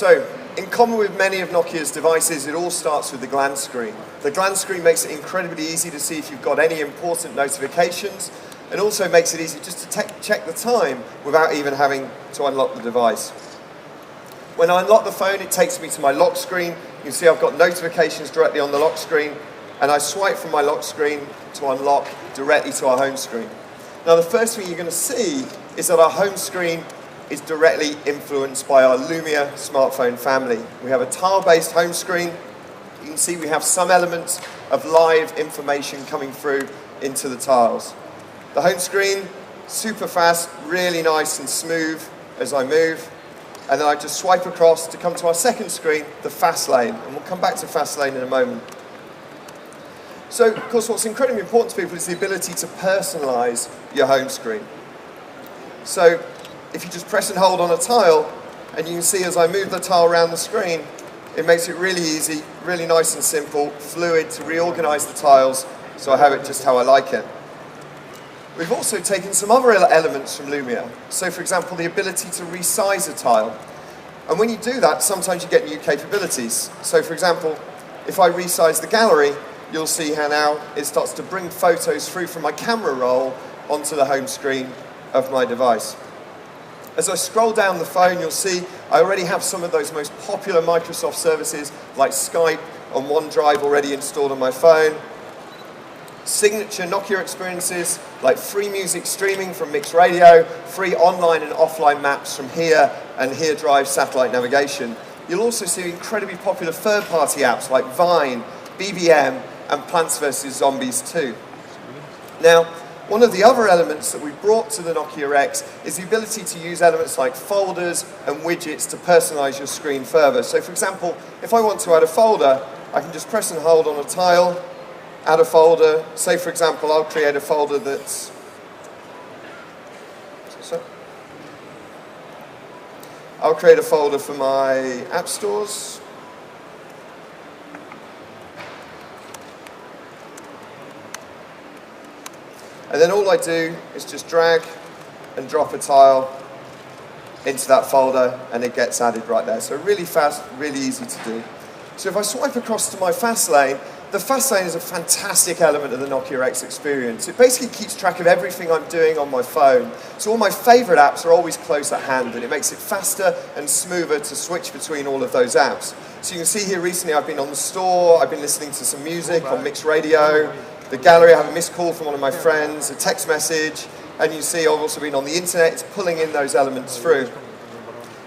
So, in common with many of Nokia's devices, it all starts with the glance screen. The glance screen makes it incredibly easy to see if you've got any important notifications, and also makes it easy just to check the time without even having to unlock the device. When I unlock the phone, it takes me to my lock screen. You can see I've got notifications directly on the lock screen, and I swipe from my lock screen to unlock directly to our home screen. Now, the first thing you're going to see is that our home screen is directly influenced by our Lumia smartphone family. We have a tile-based home screen. You can see we have some elements of live information coming through into the tiles. The home screen, super fast, really nice and smooth as I move. And then I just swipe across to come to our second screen, the fast lane. And we'll come back to fast lane in a moment. So, of course, what's incredibly important to people is the ability to personalize your home screen. So, if you just press and hold on a tile, and you can see as I move the tile around the screen, it makes it really easy, really nice and simple, fluid to reorganize the tiles so I have it just how I like it. We've also taken some other elements from Lumia. So, for example, the ability to resize a tile. And when you do that, sometimes you get new capabilities. So, for example, if I resize the gallery, you'll see how now it starts to bring photos through from my camera roll onto the home screen of my device. As I scroll down the phone, you'll see I already have some of those most popular Microsoft services like Skype and OneDrive already installed on my phone. Signature Nokia experiences like free music streaming from Mix Radio, free online and offline maps from Here and Here Drive satellite navigation. You'll also see incredibly popular third-party apps like Vine, BBM, and Plants vs. Zombies 2. Now, one of the other elements that we brought to the Nokia X is the ability to use elements like folders and widgets to personalize your screen further. So, for example, if I want to add a folder, I can just press and hold on a tile, add a folder. Say, for example, I'll create a folder that's... I'll create a folder for my app stores. And then all I do is just drag and drop a tile into that folder, and it gets added right there. So really fast, really easy to do. So if I swipe across to my fast lane, the fast lane is a fantastic element of the Nokia X experience. It basically keeps track of everything I'm doing on my phone. So all my favorite apps are always close at hand, and it makes it faster and smoother to switch between all of those apps. So you can see here recently I've been on the store, I've been listening to some music on Mix Radio. The gallery, I have a missed call from one of my friends, a text message, and you see I've also been on the internet, it's pulling in those elements through.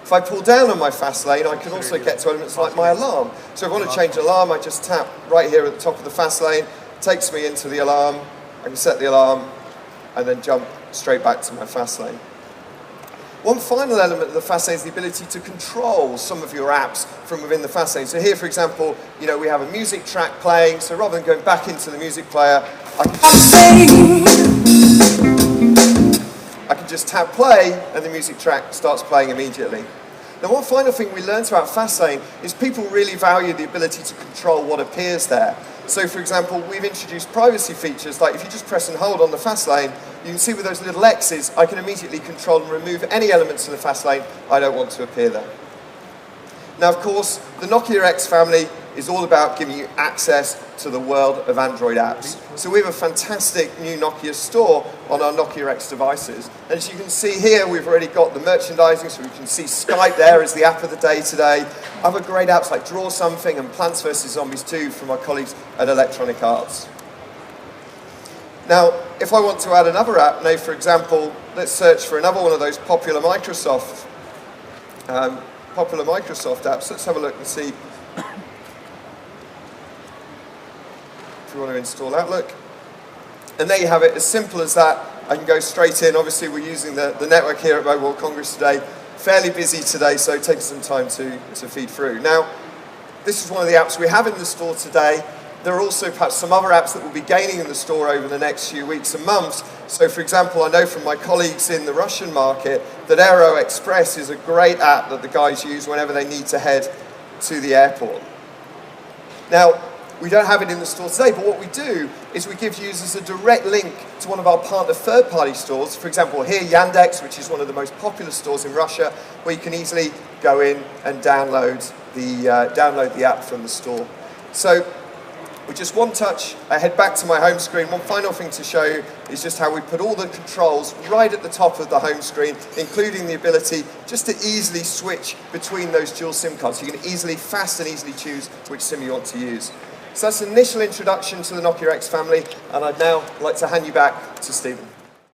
If I pull down on my fast lane, I can also get to elements like my alarm. So if I want to change alarm, I just tap right here at the top of the fast lane, takes me into the alarm, I can set the alarm, and then jump straight back to my fast lane. One final element of the fast lane is the ability to control some of your apps from within the fast lane. So here, for example, we have a music track playing. So rather than going back into the music player, I can just tap play, and the music track starts playing immediately. Now, one final thing we learned about fast lane is people really value the ability to control what appears there. So, for example, we've introduced privacy features, like if you just press and hold on the fast lane, you can see with those little X's, I can immediately control and remove any elements in the fast lane I don't want to appear there. Now, of course, the Nokia X family is all about giving you access to the world of Android apps. So we have a fantastic new Nokia store on our Nokia X devices. And as you can see here, we've already got the merchandising, so we can see Skype there as the app of the day today. Other great apps like Draw Something and Plants vs. Zombies 2 from our colleagues at Electronic Arts. Now, if I want to add another app, for example, let's search for another one of those popular Microsoft apps. Let's have a look and see if you want to install Outlook. And there you have it, as simple as that. I can go straight in. Obviously, we're using the network here at Mobile World Congress today. Fairly busy today, so it takes some time to feed through. Now, this is one of the apps we have in the store today. There are also perhaps some other apps that will be gaining in the store over the next few weeks and months. So, for example, I know from my colleagues in the Russian market that Aero Express is a great app that the guys use whenever they need to head to the airport. Now, we don't have it in the store today, but what we do is we give users a direct link to one of our partner third-party stores. For example, here, Yandex, which is one of the most popular stores in Russia, where you can easily go in and download the app from the store. So with just one touch, I head back to my home screen. One final thing to show you is just how we put all the controls right at the top of the home screen, including the ability just to easily switch between those dual SIM cards. So you can fast and easily choose which SIM you want to use. So that's an initial introduction to the Nokia X family, and I'd now like to hand you back to Stephen.